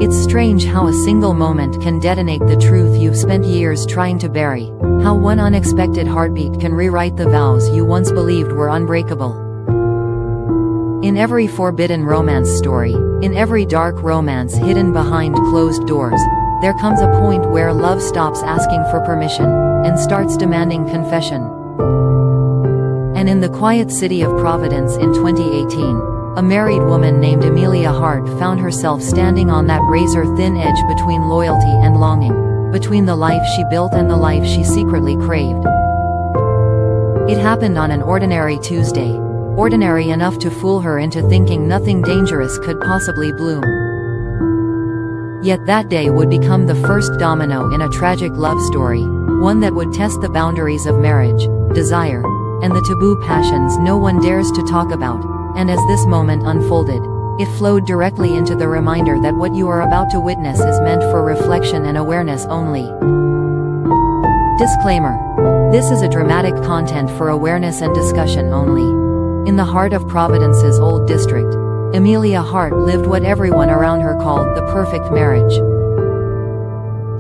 It's strange how a single moment can detonate the truth you've spent years trying to bury, how one unexpected heartbeat can rewrite the vows you once believed were unbreakable. In every forbidden romance story, in every dark romance hidden behind closed doors, there comes a point where love stops asking for permission, and starts demanding confession. And in the quiet city of Providence in 2018, a married woman named Amelia Hart found herself standing on that razor-thin edge between loyalty and longing, between the life she built and the life she secretly craved. It happened on an ordinary Tuesday, ordinary enough to fool her into thinking nothing dangerous could possibly bloom. Yet that day would become the first domino in a tragic love story, one that would test the boundaries of marriage, desire, and the taboo passions no one dares to talk about. And as this moment unfolded, it flowed directly into the reminder that what you are about to witness is meant for reflection and awareness only. Disclaimer: this is a dramatic content for awareness and discussion only. In the heart of Providence's Old District, Amelia Hart lived what everyone around her called the perfect marriage.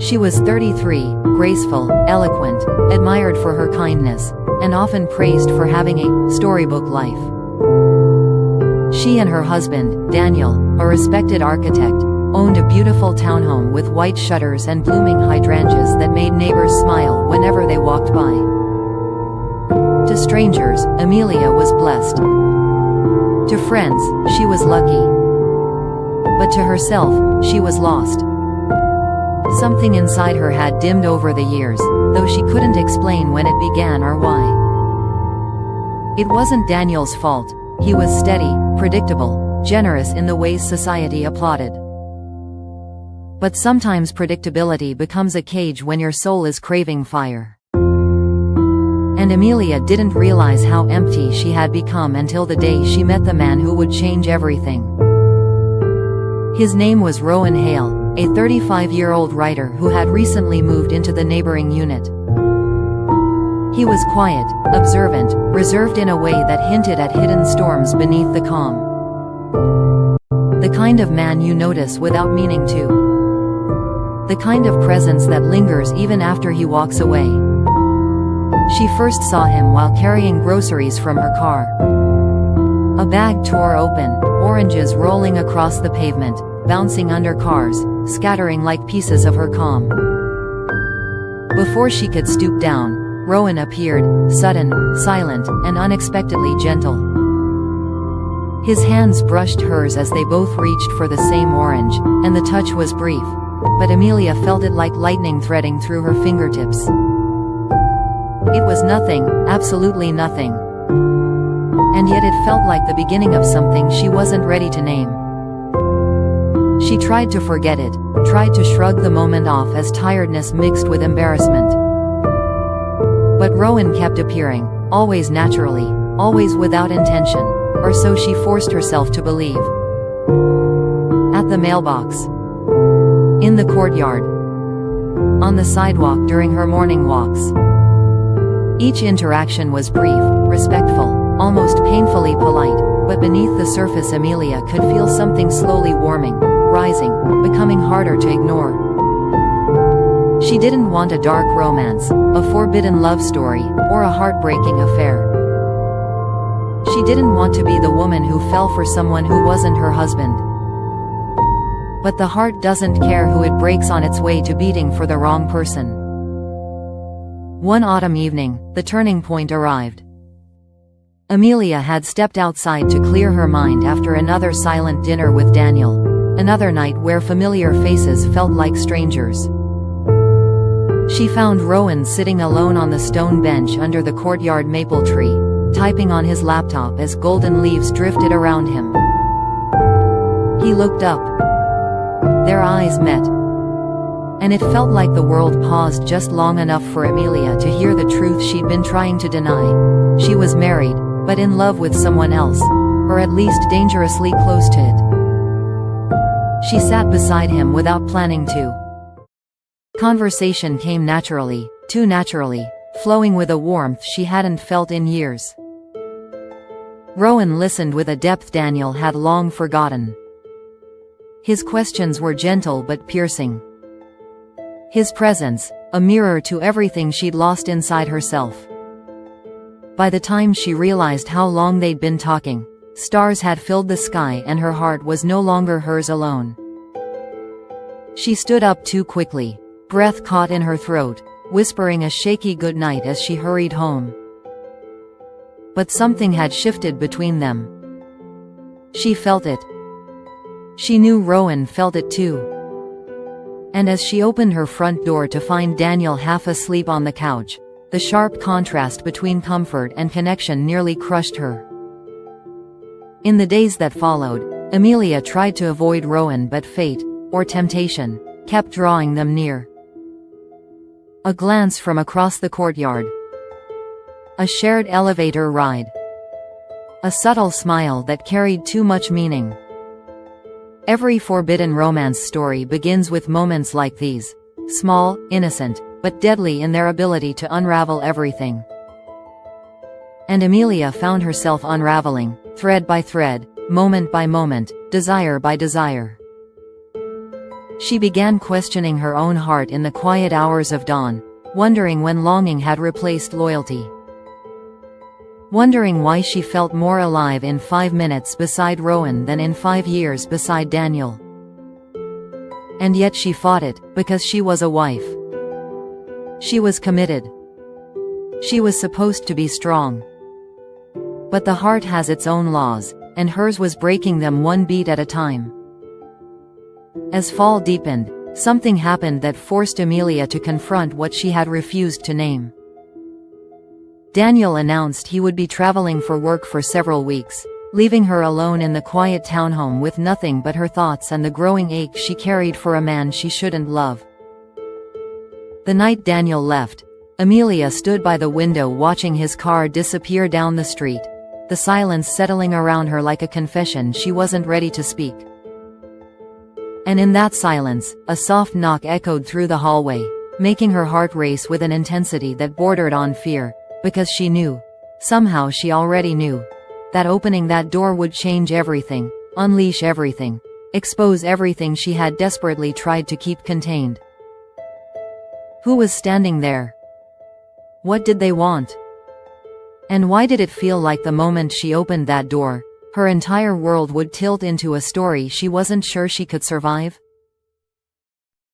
She was 33, graceful, eloquent, admired for her kindness, and often praised for having a storybook life. She and her husband, Daniel, a respected architect, owned a beautiful townhome with white shutters and blooming hydrangeas that made neighbors smile whenever they walked by. To strangers, Amelia was blessed. To friends, she was lucky. But to herself, she was lost. Something inside her had dimmed over the years, though she couldn't explain when it began or why. It wasn't Daniel's fault. He was steady, predictable, generous in the ways society applauded. But sometimes predictability becomes a cage when your soul is craving fire. And Amelia didn't realize how empty she had become until the day she met the man who would change everything. His name was Rowan Hale, a 35-year-old writer who had recently moved into the neighboring unit. He was quiet, observant, reserved in a way that hinted at hidden storms beneath the calm. The kind of man you notice without meaning to. The kind of presence that lingers even after he walks away. She first saw him while carrying groceries from her car. A bag tore open, oranges rolling across the pavement, bouncing under cars, scattering like pieces of her calm. Before she could stoop down, Rowan appeared, sudden, silent, and unexpectedly gentle. His hands brushed hers as they both reached for the same orange, and the touch was brief, but Amelia felt it like lightning threading through her fingertips. It was nothing, absolutely nothing. And yet it felt like the beginning of something she wasn't ready to name. She tried to forget it, tried to shrug the moment off as tiredness mixed with embarrassment. But Rowan kept appearing, always naturally, always without intention, or so she forced herself to believe. At the mailbox. In the courtyard. On the sidewalk during her morning walks. Each interaction was brief, respectful, almost painfully polite, but beneath the surface Amelia could feel something slowly warming, rising, becoming harder to ignore. She didn't want a dark romance, a forbidden love story, or a heartbreaking affair. She didn't want to be the woman who fell for someone who wasn't her husband. But the heart doesn't care who it breaks on its way to beating for the wrong person. One autumn evening, the turning point arrived. Amelia had stepped outside to clear her mind after another silent dinner with Daniel, another night where familiar faces felt like strangers. She found Rowan sitting alone on the stone bench under the courtyard maple tree, typing on his laptop as golden leaves drifted around him. He looked up. Their eyes met. And it felt like the world paused just long enough for Amelia to hear the truth she'd been trying to deny. She was married, but in love with someone else, or at least dangerously close to it. She sat beside him without planning to. Conversation came naturally, too naturally, flowing with a warmth she hadn't felt in years. Rowan listened with a depth Daniel had long forgotten. His questions were gentle but piercing. His presence, a mirror to everything she'd lost inside herself. By the time she realized how long they'd been talking, stars had filled the sky and her heart was no longer hers alone. She stood up too quickly, breath caught in her throat, whispering a shaky goodnight as she hurried home. But something had shifted between them. She felt it. She knew Rowan felt it too. And as she opened her front door to find Daniel half asleep on the couch, the sharp contrast between comfort and connection nearly crushed her. In the days that followed, Amelia tried to avoid Rowan, but fate, or temptation, kept drawing them near. A glance from across the courtyard. A shared elevator ride. A subtle smile that carried too much meaning. Every forbidden romance story begins with moments like these, small, innocent, but deadly in their ability to unravel everything. And Amelia found herself unraveling, thread by thread, moment by moment, desire by desire. She began questioning her own heart in the quiet hours of dawn, wondering when longing had replaced loyalty. Wondering why she felt more alive in 5 minutes beside Rowan than in 5 years beside Daniel. And yet she fought it, because she was a wife. She was committed. She was supposed to be strong. But the heart has its own laws, and hers was breaking them one beat at a time. As fall deepened, something happened that forced Amelia to confront what she had refused to name. Daniel announced he would be traveling for work for several weeks, leaving her alone in the quiet townhome with nothing but her thoughts and the growing ache she carried for a man she shouldn't love. The night Daniel left, Amelia stood by the window watching his car disappear down the street, the silence settling around her like a confession she wasn't ready to speak. And in that silence, a soft knock echoed through the hallway, making her heart race with an intensity that bordered on fear. Because she knew, somehow she already knew, that opening that door would change everything, unleash everything, expose everything she had desperately tried to keep contained. Who was standing there? What did they want? And why did it feel like the moment she opened that door, her entire world would tilt into a story she wasn't sure she could survive?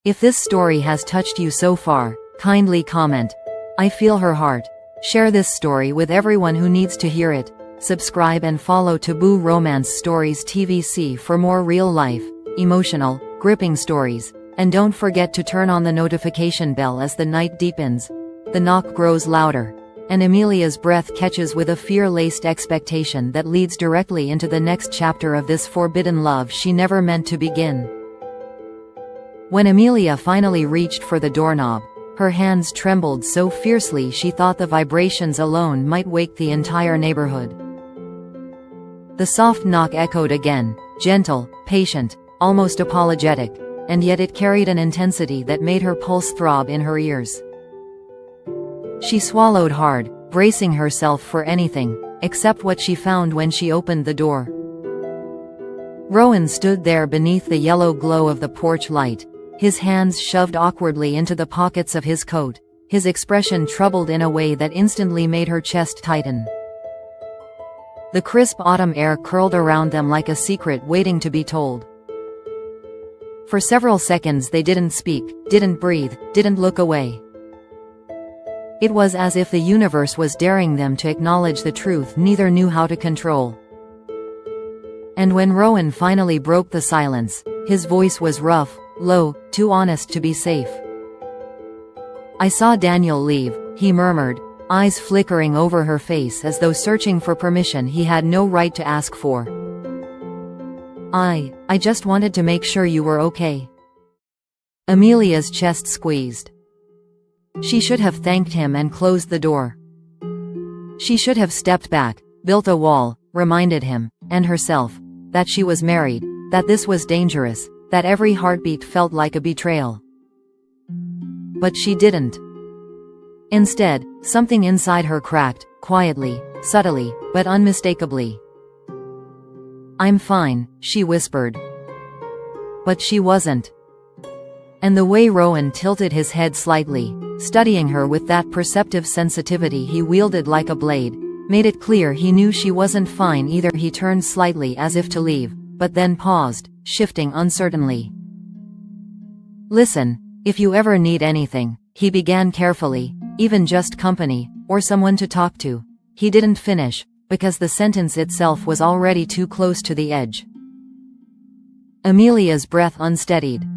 If this story has touched you so far, kindly comment, "I feel her heart." Share this story with everyone who needs to hear it. Subscribe and follow Taboo Romance Stories TVC for more real-life, emotional, gripping stories. And don't forget to turn on the notification bell as the night deepens. The knock grows louder, and Amelia's breath catches with a fear-laced expectation that leads directly into the next chapter of this forbidden love she never meant to begin. When Amelia finally reached for the doorknob, her hands trembled so fiercely she thought the vibrations alone might wake the entire neighborhood. The soft knock echoed again, gentle, patient, almost apologetic, and yet it carried an intensity that made her pulse throb in her ears. She swallowed hard, bracing herself for anything, except what she found when she opened the door. Rowan stood there beneath the yellow glow of the porch light, his hands shoved awkwardly into the pockets of his coat, his expression troubled in a way that instantly made her chest tighten. The crisp autumn air curled around them like a secret waiting to be told. For several seconds they didn't speak, didn't breathe, didn't look away. It was as if the universe was daring them to acknowledge the truth neither knew how to control. And when Rowan finally broke the silence, his voice was rough, low, too honest to be safe. "I saw Daniel leave," he murmured, eyes flickering over her face as though searching for permission he had no right to ask for. I just wanted to make sure you were okay." Amelia's chest squeezed. She should have thanked him and closed the door. She should have stepped back, built a wall, reminded him, and herself, that she was married, that this was dangerous, that every heartbeat felt like a betrayal. But she didn't. Instead, something inside her cracked, quietly, subtly, but unmistakably. "I'm fine," she whispered. But she wasn't. And the way Rowan tilted his head slightly, studying her with that perceptive sensitivity he wielded like a blade, made it clear he knew she wasn't fine either. He turned slightly as if to leave, but then paused, shifting uncertainly. "Listen, if you ever need anything," he began carefully, "even just company, or someone to talk to." He didn't finish, because the sentence itself was already too close to the edge. Amelia's breath unsteadied.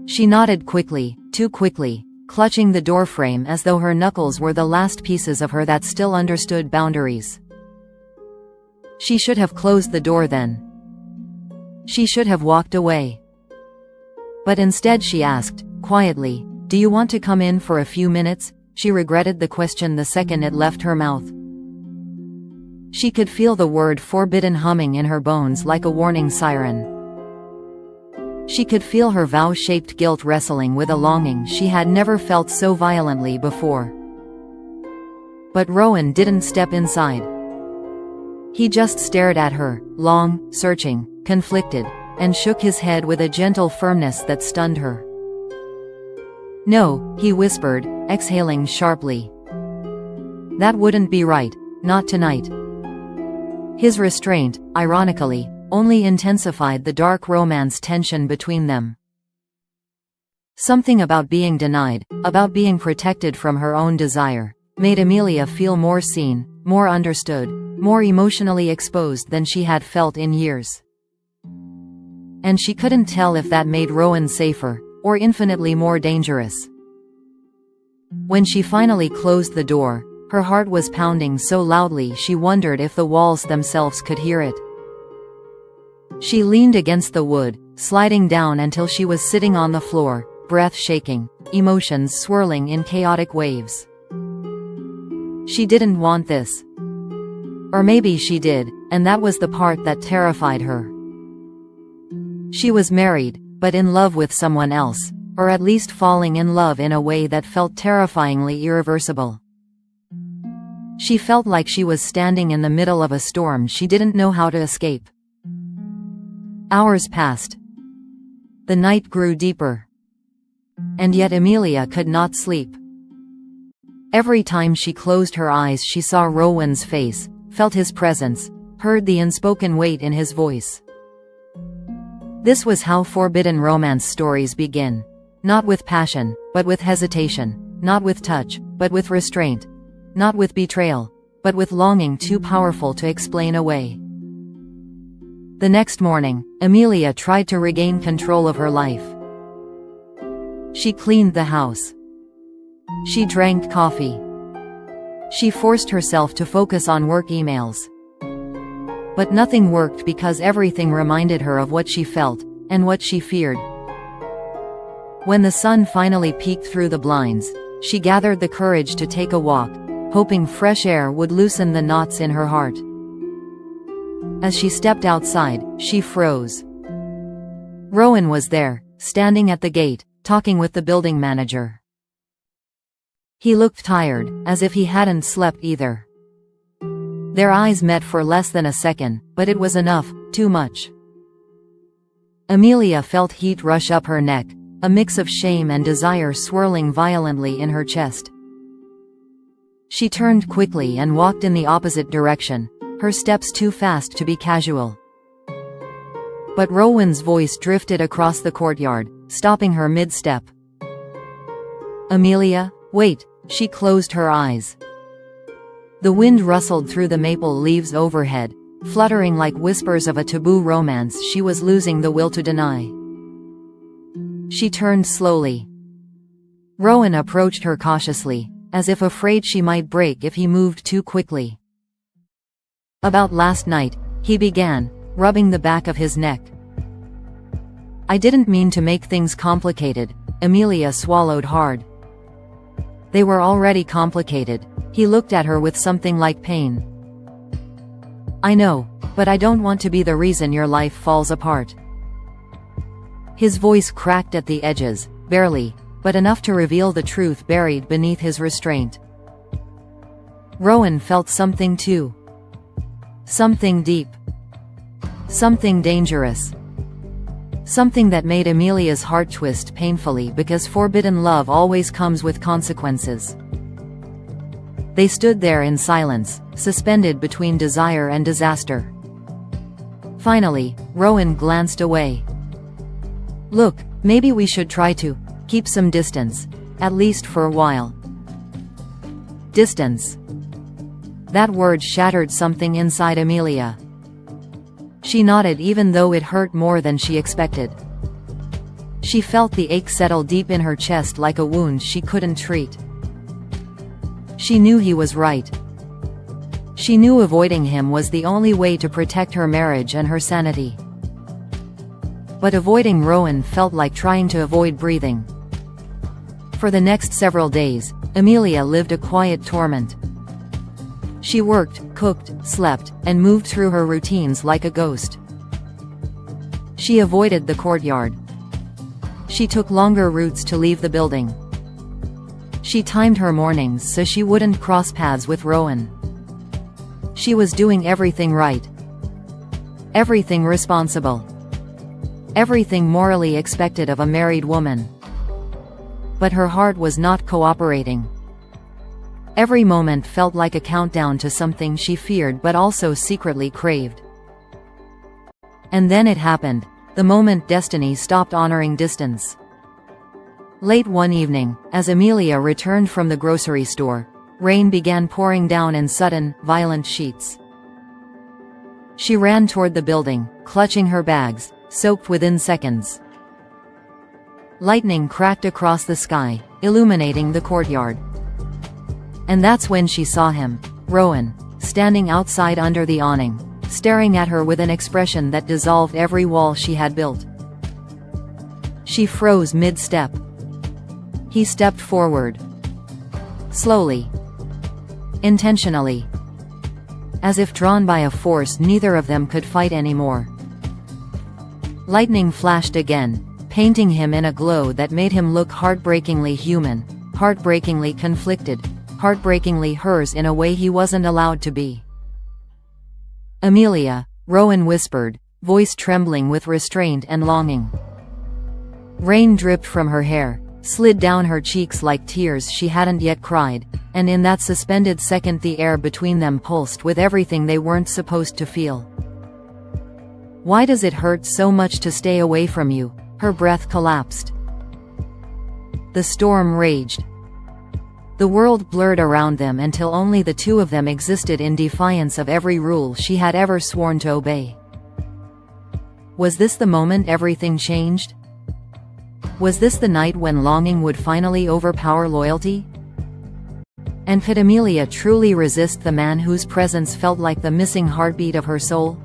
She nodded quickly, too quickly, clutching the doorframe as though her knuckles were the last pieces of her that still understood boundaries. She should have closed the door then. She should have walked away. But instead she asked, quietly, "Do you want to come in for a few minutes?" She regretted the question the second it left her mouth. She could feel the word forbidden humming in her bones like a warning siren. She could feel her vow-shaped guilt wrestling with a longing she had never felt so violently before. But Rowan didn't step inside. He just stared at her, long, searching, conflicted, and shook his head with a gentle firmness that stunned her. "No," he whispered, exhaling sharply. "That wouldn't be right, not tonight." His restraint, ironically, only intensified the dark romance tension between them. Something about being denied, about being protected from her own desire, made Amelia feel more seen, more understood, more emotionally exposed than she had felt in years. And she couldn't tell if that made Rowan safer, or infinitely more dangerous. When she finally closed the door, her heart was pounding so loudly she wondered if the walls themselves could hear it. She leaned against the wood, sliding down until she was sitting on the floor, breath shaking, emotions swirling in chaotic waves. She didn't want this. Or maybe she did, and that was the part that terrified her. She was married, but in love with someone else, or at least falling in love in a way that felt terrifyingly irreversible. She felt like she was standing in the middle of a storm she didn't know how to escape. Hours passed. The night grew deeper. And yet Amelia could not sleep. Every time she closed her eyes she saw Rowan's face, felt his presence, heard the unspoken weight in his voice. This was how forbidden romance stories begin. Not with passion, but with hesitation. Not with touch, but with restraint. Not with betrayal, but with longing too powerful to explain away. The next morning, Amelia tried to regain control of her life. She cleaned the house. She drank coffee. She forced herself to focus on work emails. But nothing worked because everything reminded her of what she felt, and what she feared. When the sun finally peeked through the blinds, she gathered the courage to take a walk, hoping fresh air would loosen the knots in her heart. As she stepped outside, she froze. Rowan was there, standing at the gate, talking with the building manager. He looked tired, as if he hadn't slept either. Their eyes met for less than a second, but it was enough, too much. Amelia felt heat rush up her neck, a mix of shame and desire swirling violently in her chest. She turned quickly and walked in the opposite direction, her steps too fast to be casual. But Rowan's voice drifted across the courtyard, stopping her mid-step. "Amelia, wait." She closed her eyes. The wind rustled through the maple leaves overhead, fluttering like whispers of a taboo romance she was losing the will to deny. She turned slowly. Rowan approached her cautiously, as if afraid she might break if he moved too quickly. "About last night," he began, rubbing the back of his neck. "I didn't mean to make things complicated." Amelia swallowed hard. They were already complicated. He looked at her with something like pain. "I know, but I don't want to be the reason your life falls apart." His voice cracked at the edges, barely, but enough to reveal the truth buried beneath his restraint. Rowan felt something too. Something deep. Something dangerous. Something that made Amelia's heart twist painfully, because forbidden love always comes with consequences. They stood there in silence, suspended between desire and disaster. Finally, Rowan glanced away. "Look, maybe we should try to keep some distance, at least for a while." Distance. That word shattered something inside Amelia. She nodded, even though it hurt more than she expected. She felt the ache settle deep in her chest like a wound she couldn't treat. She knew he was right. She knew avoiding him was the only way to protect her marriage and her sanity. But avoiding Rowan felt like trying to avoid breathing. For the next several days, Amelia lived a quiet torment. She worked, cooked, slept, and moved through her routines like a ghost. She avoided the courtyard. She took longer routes to leave the building. She timed her mornings so she wouldn't cross paths with Rowan. She was doing everything right. Everything responsible. Everything morally expected of a married woman. But her heart was not cooperating. Every moment felt like a countdown to something she feared but also secretly craved. And then it happened, the moment destiny stopped honoring distance. Late one evening, as Amelia returned from the grocery store, rain began pouring down in sudden, violent sheets. She ran toward the building, clutching her bags, soaked within seconds. Lightning cracked across the sky, illuminating the courtyard. And that's when she saw him, Rowan, standing outside under the awning, staring at her with an expression that dissolved every wall she had built. She froze mid-step. He stepped forward. Slowly. Intentionally. As if drawn by a force neither of them could fight anymore. Lightning flashed again, painting him in a glow that made him look heartbreakingly human, heartbreakingly conflicted, heartbreakingly hers in a way he wasn't allowed to be. "Amelia," Rowan whispered, voice trembling with restraint and longing. Rain dripped from her hair, slid down her cheeks like tears she hadn't yet cried, and in that suspended second the air between them pulsed with everything they weren't supposed to feel. "Why does it hurt so much to stay away from you?" Her breath collapsed. The storm raged. The world blurred around them until only the two of them existed in defiance of every rule she had ever sworn to obey. Was this the moment everything changed? Was this the night when longing would finally overpower loyalty? And could Amelia truly resist the man whose presence felt like the missing heartbeat of her soul?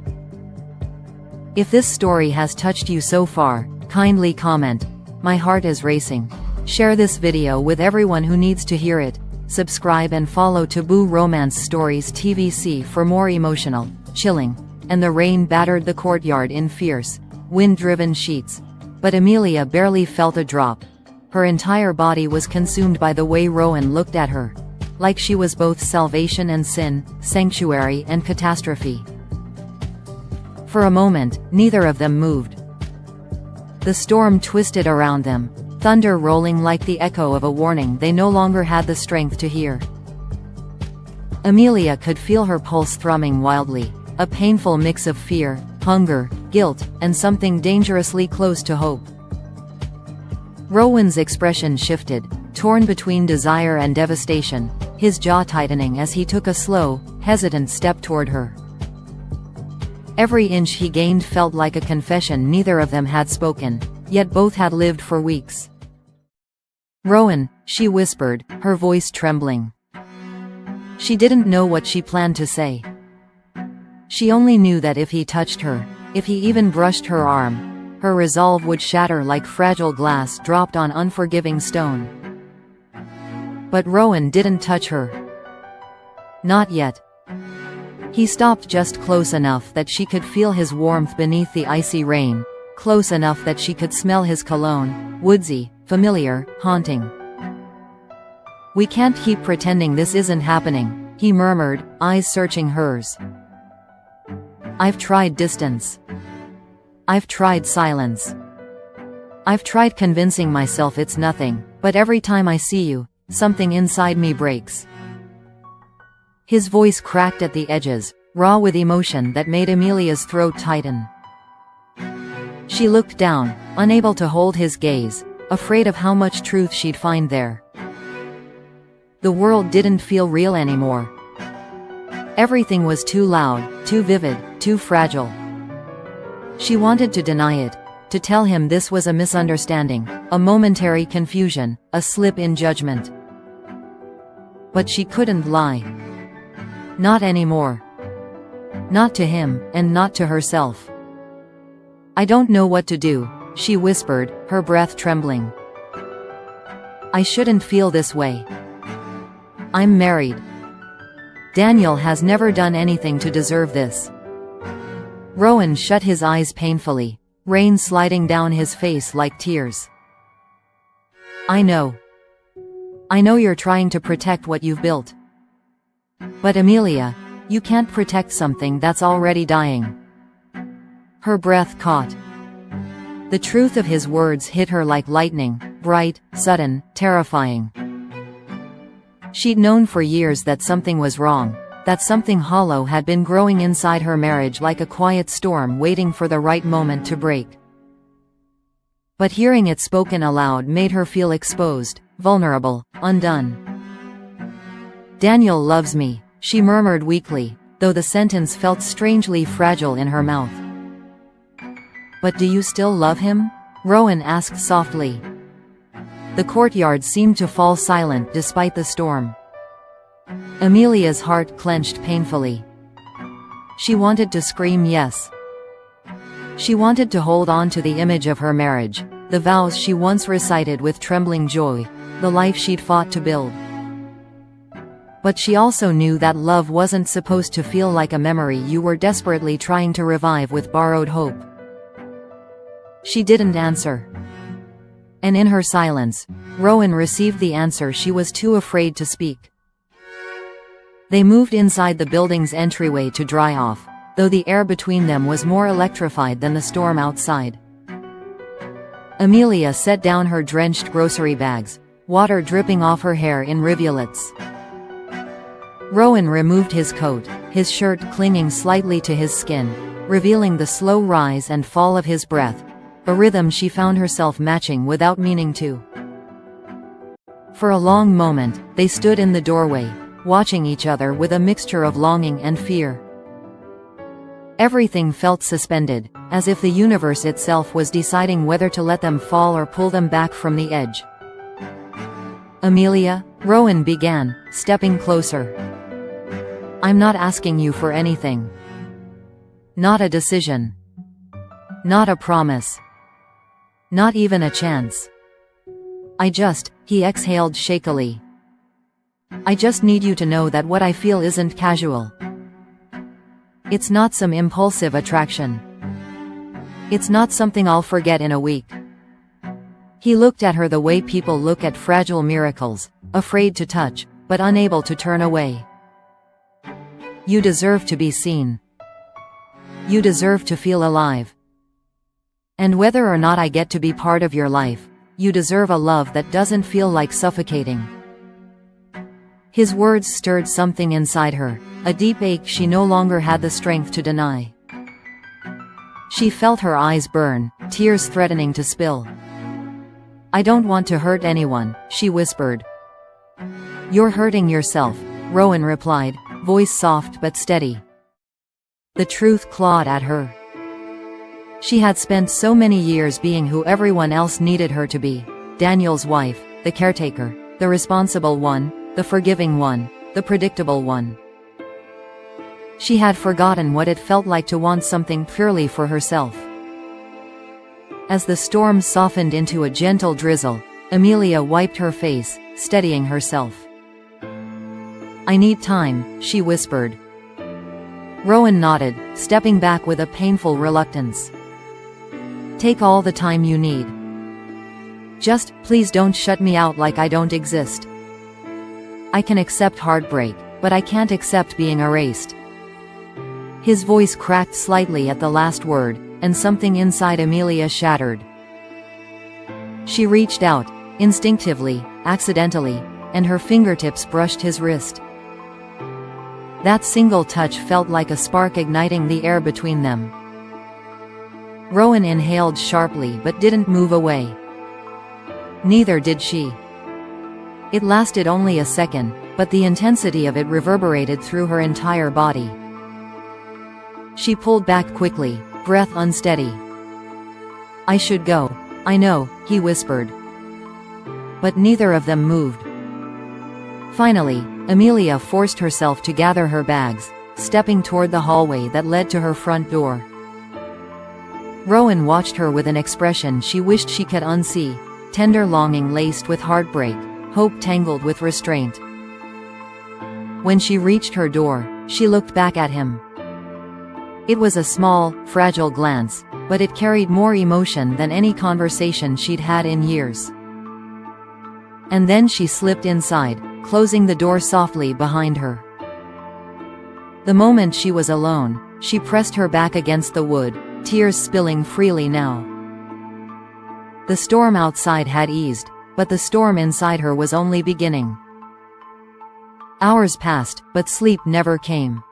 If this story has touched you so far, kindly comment, "My heart is racing." Share this video with everyone who needs to hear it. Subscribe and follow Taboo Romance Stories TVC for more emotional, chilling, and the rain battered the courtyard in fierce, wind-driven sheets. But Amelia barely felt a drop. Her entire body was consumed by the way Rowan looked at her. Like she was both salvation and sin, sanctuary and catastrophe. For a moment, neither of them moved. The storm twisted around them, thunder rolling like the echo of a warning they no longer had the strength to hear. Amelia could feel her pulse thrumming wildly, a painful mix of fear, hunger, guilt, and something dangerously close to hope. Rowan's expression shifted, torn between desire and devastation, his jaw tightening as he took a slow, hesitant step toward her. Every inch he gained felt like a confession neither of them had spoken, yet both had lived for weeks. "Rowan," she whispered, her voice trembling. She didn't know what she planned to say. She only knew that if he touched her, if he even brushed her arm, her resolve would shatter like fragile glass dropped on unforgiving stone. But Rowan didn't touch her. Not yet. He stopped just close enough that she could feel his warmth beneath the icy rain, close enough that she could smell his cologne, woodsy, familiar, haunting. "We can't keep pretending this isn't happening," he murmured, eyes searching hers. "I've tried distance. I've tried silence. I've tried convincing myself it's nothing, but every time I see you, something inside me breaks." His voice cracked at the edges, raw with emotion that made Amelia's throat tighten. She looked down, unable to hold his gaze, afraid of how much truth she'd find there. The world didn't feel real anymore. Everything was too loud, too vivid, too fragile. She wanted to deny it, to tell him this was a misunderstanding, a momentary confusion, a slip in judgment. But she couldn't lie. Not anymore. Not to him, and not to herself. "I don't know what to do," she whispered, her breath trembling. "I shouldn't feel this way. I'm married. Daniel has never done anything to deserve this." Rowan shut his eyes painfully, rain sliding down his face like tears. "I know. I know you're trying to protect what you've built. But Amelia, you can't protect something that's already dying." Her breath caught. The truth of his words hit her like lightning, bright, sudden, terrifying. She'd known for years that something was wrong, that something hollow had been growing inside her marriage like a quiet storm waiting for the right moment to break. But hearing it spoken aloud made her feel exposed, vulnerable, undone. "Daniel loves me," she murmured weakly, though the sentence felt strangely fragile in her mouth. "But do you still love him?" Rowan asked softly. The courtyard seemed to fall silent despite the storm. Amelia's heart clenched painfully. She wanted to scream yes. She wanted to hold on to the image of her marriage, the vows she once recited with trembling joy, the life she'd fought to build. But she also knew that love wasn't supposed to feel like a memory you were desperately trying to revive with borrowed hope. She didn't answer. And in her silence, Rowan received the answer she was too afraid to speak. They moved inside the building's entryway to dry off, though the air between them was more electrified than the storm outside. Amelia set down her drenched grocery bags, water dripping off her hair in rivulets. Rowan removed his coat, his shirt clinging slightly to his skin, revealing the slow rise and fall of his breath, a rhythm she found herself matching without meaning to. For a long moment, they stood in the doorway, watching each other with a mixture of longing and fear. Everything felt suspended, as if the universe itself was deciding whether to let them fall or pull them back from the edge. "Amelia," Rowan began, stepping closer. "I'm not asking you for anything. Not a decision. Not a promise. Not even a chance. He exhaled shakily. "I just need you to know that what I feel isn't casual. It's not some impulsive attraction. It's not something I'll forget in a week." He looked at her the way people look at fragile miracles, afraid to touch, but unable to turn away. "You deserve to be seen. You deserve to feel alive. And whether or not I get to be part of your life, you deserve a love that doesn't feel like suffocating." His words stirred something inside her, a deep ache she no longer had the strength to deny. She felt her eyes burn, tears threatening to spill. "I don't want to hurt anyone," she whispered. "You're hurting yourself," Rowan replied, voice soft but steady. The truth clawed at her. She had spent so many years being who everyone else needed her to be: Daniel's wife, the caretaker, the responsible one, the forgiving one, the predictable one. She had forgotten what it felt like to want something purely for herself. As the storm softened into a gentle drizzle, Amelia wiped her face, steadying herself. "I need time," she whispered. Rowan nodded, stepping back with a painful reluctance. "Take all the time you need. Just, please don't shut me out like I don't exist. I can accept heartbreak, but I can't accept being erased." His voice cracked slightly at the last word, and something inside Amelia shattered. She reached out, instinctively, accidentally, and her fingertips brushed his wrist. That single touch felt like a spark igniting the air between them. Rowan inhaled sharply but didn't move away. Neither did she. It lasted only a second, but the intensity of it reverberated through her entire body. She pulled back quickly, breath unsteady. "I should go. I know," he whispered. But neither of them moved. Finally, Amelia forced herself to gather her bags, stepping toward the hallway that led to her front door. Rowan watched her with an expression she wished she could unsee, tender longing laced with heartbreak, hope tangled with restraint. When she reached her door, she looked back at him. It was a small, fragile glance, but it carried more emotion than any conversation she'd had in years. And then she slipped inside, closing the door softly behind her. The moment she was alone, she pressed her back against the wood, tears spilling freely now. The storm outside had eased, but the storm inside her was only beginning. Hours passed, but sleep never came.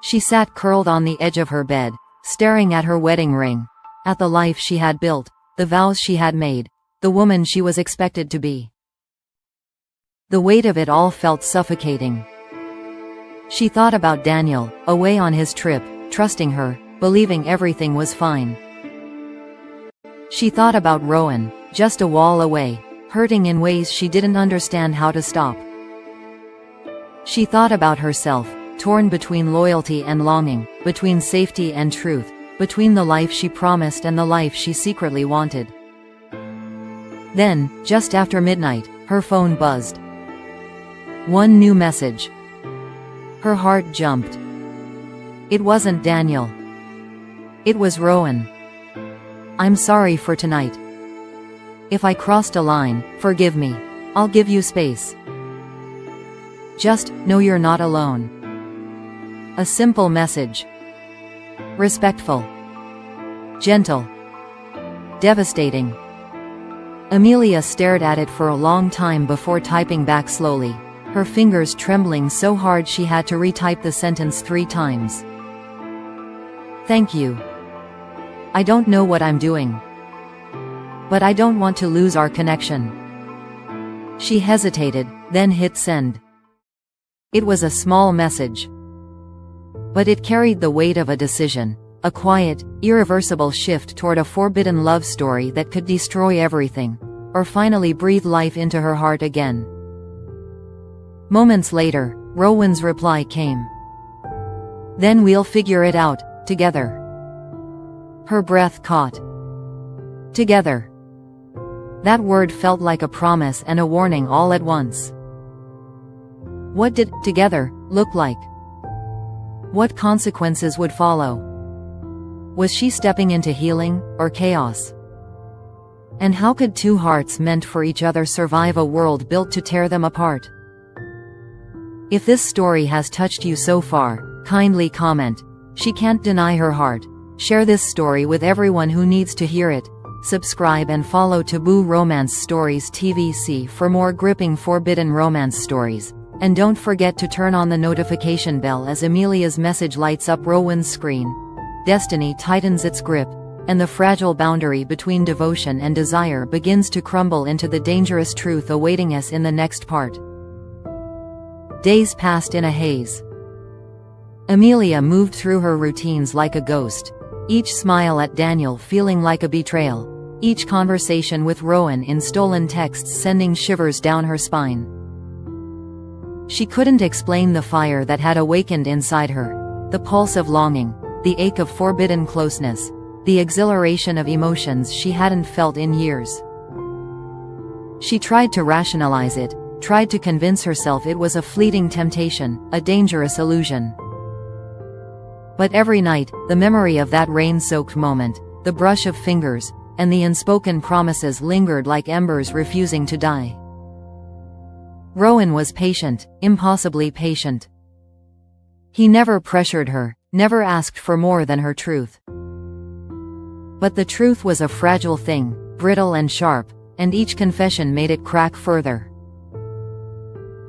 She sat curled on the edge of her bed, staring at her wedding ring, at the life she had built, the vows she had made, the woman she was expected to be. The weight of it all felt suffocating. She thought about Daniel, away on his trip, trusting her, believing everything was fine. She thought about Rowan, just a wall away, hurting in ways she didn't understand how to stop. She thought about herself, torn between loyalty and longing, between safety and truth, between the life she promised and the life she secretly wanted. Then, just after midnight, her phone buzzed. One new message. Her heart jumped. It wasn't Daniel. It was Rowan. "I'm sorry for tonight. If I crossed a line, forgive me. I'll give you space. Just know you're not alone." A simple message. Respectful. Gentle. Devastating. Amelia stared at it for a long time before typing back slowly, her fingers trembling so hard she had to retype the sentence 3 times. "Thank you. I don't know what I'm doing. But I don't want to lose our connection." She hesitated, then hit send. It was a small message. But it carried the weight of a decision, a quiet, irreversible shift toward a forbidden love story that could destroy everything, or finally breathe life into her heart again. Moments later, Rowan's reply came. "Then we'll figure it out, together." Her breath caught. Together. That word felt like a promise and a warning all at once. What did "together" look like? What consequences would follow? Was she stepping into healing, or chaos? And how could two hearts meant for each other survive a world built to tear them apart? If this story has touched you so far, kindly comment. She can't deny her heart. Share this story with everyone who needs to hear it. Subscribe and follow Taboo Romance Stories TVC for more gripping forbidden romance stories. And don't forget to turn on the notification bell as Amelia's message lights up Rowan's screen. Destiny tightens its grip, and the fragile boundary between devotion and desire begins to crumble into the dangerous truth awaiting us in the next part. Days passed in a haze. Amelia moved through her routines like a ghost, each smile at Daniel feeling like a betrayal, each conversation with Rowan in stolen texts sending shivers down her spine. She couldn't explain the fire that had awakened inside her, the pulse of longing, the ache of forbidden closeness, the exhilaration of emotions she hadn't felt in years. She tried to rationalize it, tried to convince herself it was a fleeting temptation, a dangerous illusion. But every night, the memory of that rain-soaked moment, the brush of fingers, and the unspoken promises lingered like embers refusing to die. Rowan was patient, impossibly patient. He never pressured her, never asked for more than her truth. But the truth was a fragile thing, brittle and sharp, and each confession made it crack further.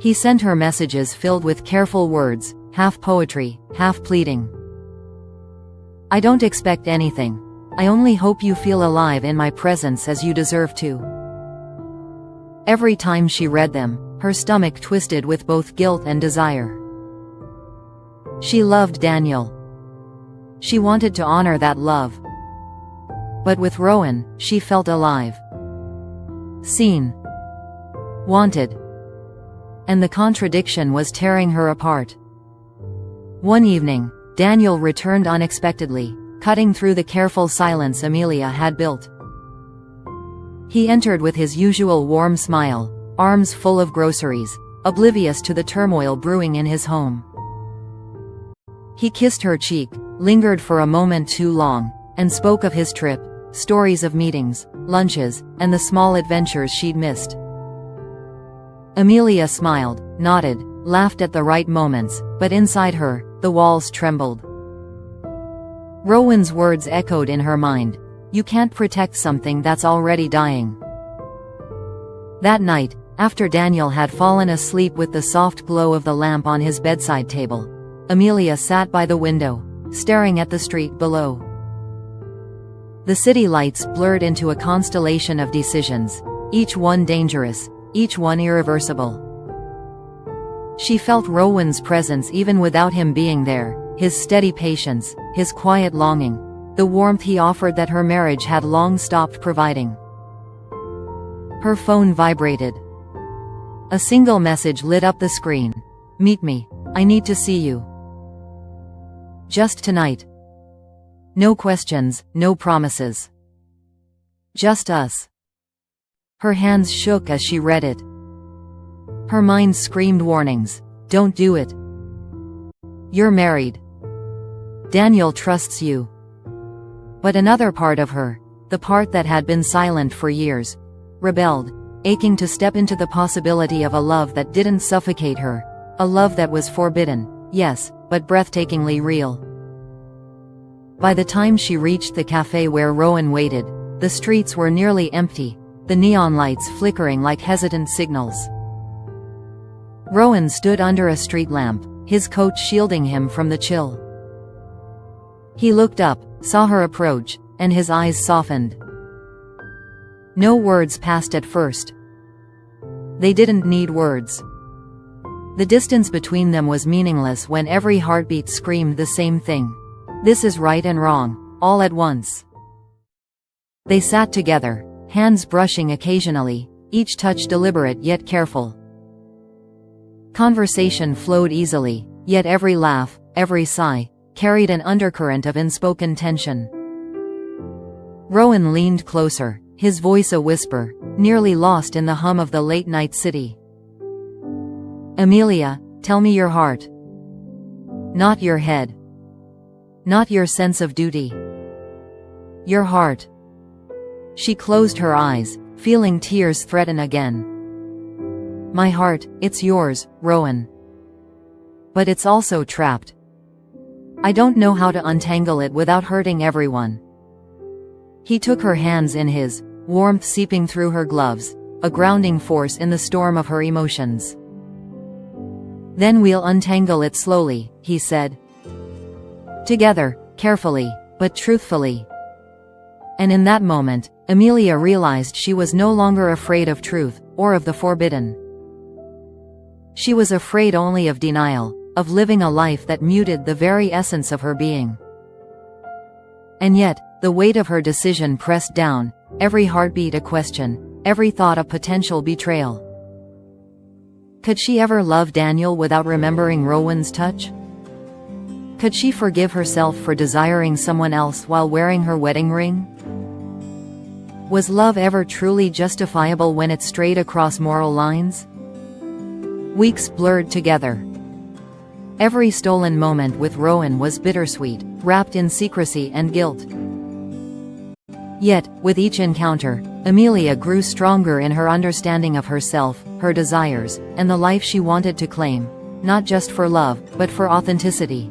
He sent her messages filled with careful words, half poetry, half pleading. "I don't expect anything. I only hope you feel alive in my presence as you deserve to." Every time she read them, her stomach twisted with both guilt and desire. She loved Daniel. She wanted to honor that love. But with Rowan, she felt alive. Seen. Wanted. And the contradiction was tearing her apart. One evening, Daniel returned unexpectedly, cutting through the careful silence Amelia had built. He entered with his usual warm smile, arms full of groceries, oblivious to the turmoil brewing in his home. He kissed her cheek, lingered for a moment too long, and spoke of his trip, stories of meetings, lunches, and the small adventures she'd missed. Amelia smiled, nodded, laughed at the right moments, but inside her, the walls trembled. Rowan's words echoed in her mind. "You can't protect something that's already dying." That night, after Daniel had fallen asleep with the soft glow of the lamp on his bedside table, Amelia sat by the window, staring at the street below. The city lights blurred into a constellation of decisions, each one dangerous, each one irreversible. She felt Rowan's presence even without him being there, his steady patience, his quiet longing, the warmth he offered that her marriage had long stopped providing. Her phone vibrated. A single message lit up the screen. "Meet me. I need to see you. Just tonight. No questions, no promises. Just us." Her hands shook as she read it. Her mind screamed warnings. "Don't do it. You're married. Daniel trusts you." But another part of her, the part that had been silent for years, rebelled, aching to step into the possibility of a love that didn't suffocate her, a love that was forbidden, yes, but breathtakingly real. By the time she reached the cafe where Rowan waited, the streets were nearly empty, the neon lights flickering like hesitant signals. Rowan stood under a street lamp, his coat shielding him from the chill. He looked up, saw her approach, and his eyes softened. No words passed at first. They didn't need words. The distance between them was meaningless when every heartbeat screamed the same thing. This is right and wrong, all at once. They sat together, hands brushing occasionally, each touch deliberate yet careful. Conversation flowed easily, yet every laugh, every sigh, carried an undercurrent of unspoken tension. Rowan leaned closer, his voice a whisper, nearly lost in the hum of the late-night city. "Amelia, tell me your heart. Not your head. Not your sense of duty. Your heart." She closed her eyes, feeling tears threaten again. "My heart, it's yours, Rowan. But it's also trapped. I don't know how to untangle it without hurting everyone." He took her hands in his, warmth seeping through her gloves, a grounding force in the storm of her emotions. "Then we'll untangle it slowly," he said. "Together, carefully, but truthfully." And in that moment, Amelia realized she was no longer afraid of truth, or of the forbidden. She was afraid only of denial, of living a life that muted the very essence of her being. And yet, the weight of her decision pressed down, every heartbeat a question, every thought a potential betrayal. Could she ever love Daniel without remembering Rowan's touch? Could she forgive herself for desiring someone else while wearing her wedding ring? Was love ever truly justifiable when it strayed across moral lines? Weeks blurred together. Every stolen moment with Rowan was bittersweet, wrapped in secrecy and guilt. Yet, with each encounter, Amelia grew stronger in her understanding of herself, her desires, and the life she wanted to claim, not just for love, but for authenticity.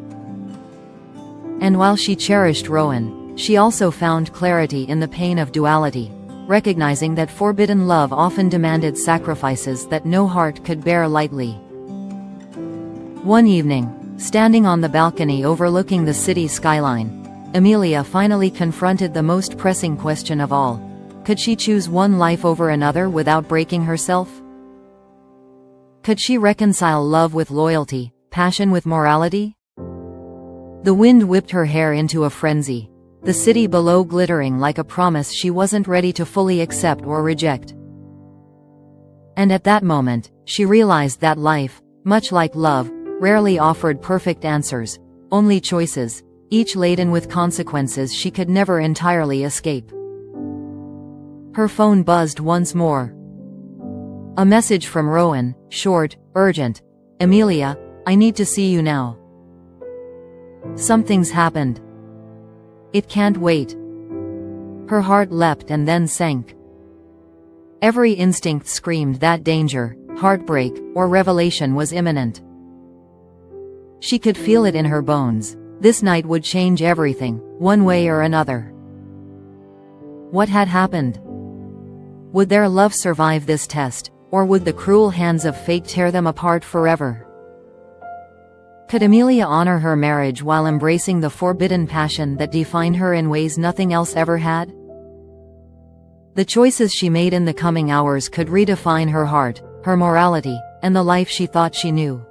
And while she cherished Rowan, she also found clarity in the pain of duality, recognizing that forbidden love often demanded sacrifices that no heart could bear lightly. One evening, standing on the balcony overlooking the city skyline, Amelia finally confronted the most pressing question of all. Could she choose one life over another without breaking herself? Could she reconcile love with loyalty, passion with morality? The wind whipped her hair into a frenzy, the city below glittering like a promise she wasn't ready to fully accept or reject. And at that moment, she realized that life, much like love, rarely offered perfect answers, only choices, each laden with consequences she could never entirely escape. Her phone buzzed once more. A message from Rowan, short, urgent. "Amelia, I need to see you now. Something's happened. It can't wait." Her heart leapt and then sank. Every instinct screamed that danger, heartbreak, or revelation was imminent. She could feel it in her bones. This night would change everything, one way or another. What had happened? Would their love survive this test, or would the cruel hands of fate tear them apart forever? Could Amelia honor her marriage while embracing the forbidden passion that defined her in ways nothing else ever had? The choices she made in the coming hours could redefine her heart, her morality, and the life she thought she knew.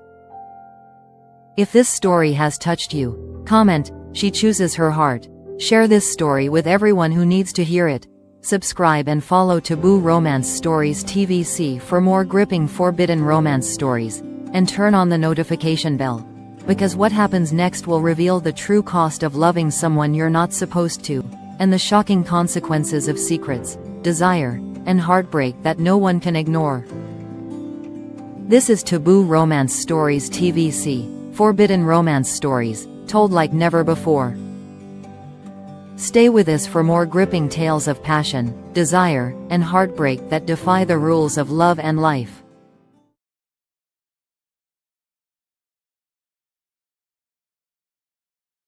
If this story has touched you, comment, "She chooses her heart." Share this story with everyone who needs to hear it. Subscribe and follow Taboo Romance Stories TVC for more gripping forbidden romance stories, and turn on the notification bell, because what happens next will reveal the true cost of loving someone you're not supposed to, and the shocking consequences of secrets, desire, and heartbreak that no one can ignore. This is Taboo Romance Stories TVC, forbidden romance stories, told like never before. Stay with us for more gripping tales of passion, desire, and heartbreak that defy the rules of love and life.